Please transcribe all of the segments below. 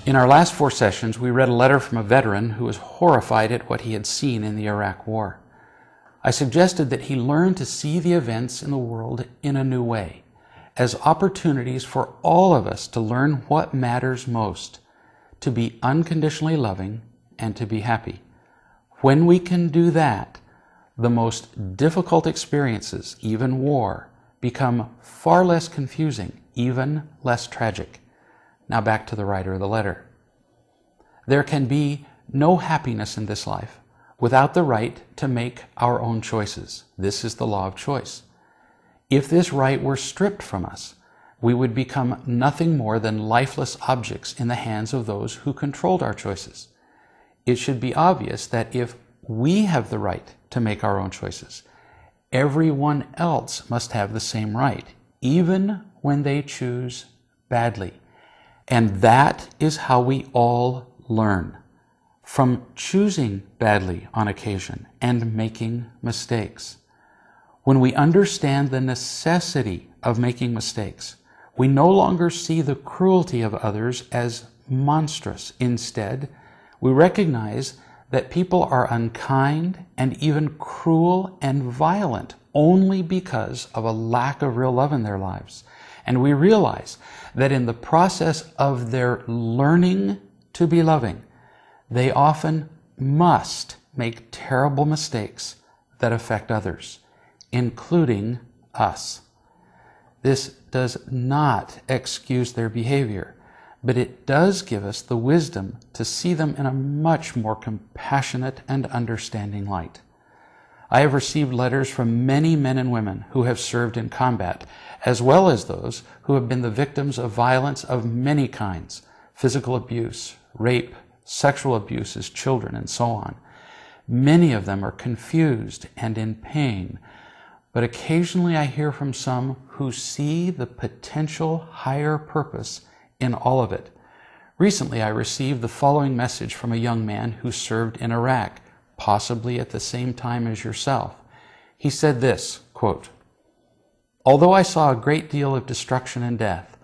In our last 4 sessions, we read a letter from a veteran who was horrified at what he had seen in the Iraq War. I suggested that he learn to see the events in the world in a new way, as opportunities for all of us to learn what matters most, to be unconditionally loving and to be happy. When we can do that, the most difficult experiences, even war, become far less confusing, even less tragic. Now back to the writer of the letter. There can be no happiness in this life without the right to make our own choices. This is the law of choice. If this right were stripped from us, we would become nothing more than lifeless objects in the hands of those who controlled our choices. It should be obvious that if we have the right to make our own choices, everyone else must have the same right, even when they choose badly. And that is how we all learn, from choosing badly on occasion and making mistakes. When we understand the necessity of making mistakes, we no longer see the cruelty of others as monstrous. Instead, we recognize that people are unkind and even cruel and violent only because of a lack of real love in their lives. And we realize that in the process of their learning to be loving, they often must make terrible mistakes that affect others, including us. This does not excuse their behavior, but it does give us the wisdom to see them in a much more compassionate and understanding light. I have received letters from many men and women who have served in combat, as well as those who have been the victims of violence of many kinds, physical abuse, rape, sexual abuse as children, and so on. Many of them are confused and in pain, but occasionally I hear from some who see the potential higher purpose in all of it. Recently, I received the following message from a young man who served in Iraq, possibly at the same time as yourself. He said this, quote, "Although I saw a great deal of destruction and death,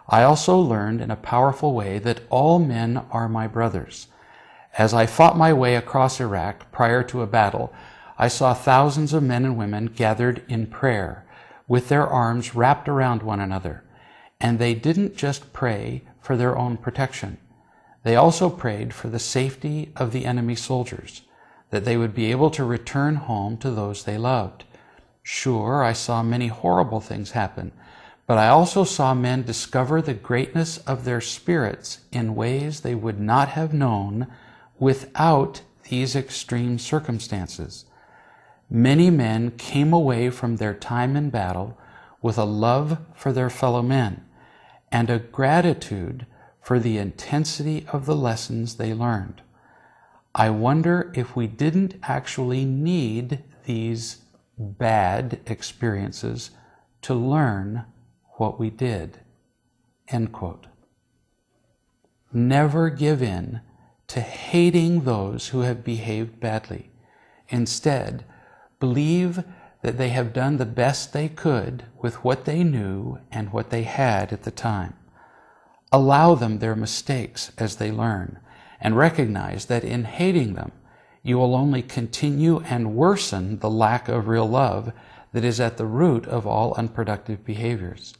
I also learned in a powerful way that all men are my brothers. As I fought my way across Iraq prior to a battle, I saw thousands of men and women gathered in prayer, with their arms wrapped around one another. And they didn't just pray for their own protection. They also prayed for the safety of the enemy soldiers, that they would be able to return home to those they loved. Sure, I saw many horrible things happen, but I also saw men discover the greatness of their spirits in ways they would not have known without these extreme circumstances. Many men came away from their time in battle with a love for their fellow men and a gratitude for the intensity of the lessons they learned. I wonder if we didn't actually need these bad experiences to learn what we did." End quote. Never give in to hating those who have behaved badly. Instead, believe that they have done the best they could with what they knew and what they had at the time. Allow them their mistakes as they learn, and recognize that in hating them, you will only continue and worsen the lack of real love that is at the root of all unproductive behaviors.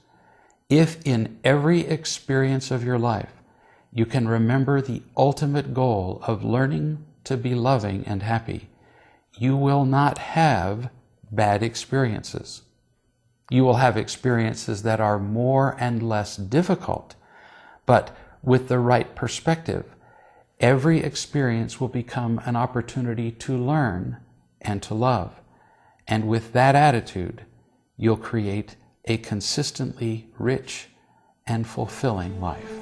If in every experience of your life you can remember the ultimate goal of learning to be loving and happy, you will not have bad experiences. You will have experiences that are more and less difficult, but with the right perspective, every experience will become an opportunity to learn and to love. And with that attitude, you'll create a consistently rich and fulfilling life.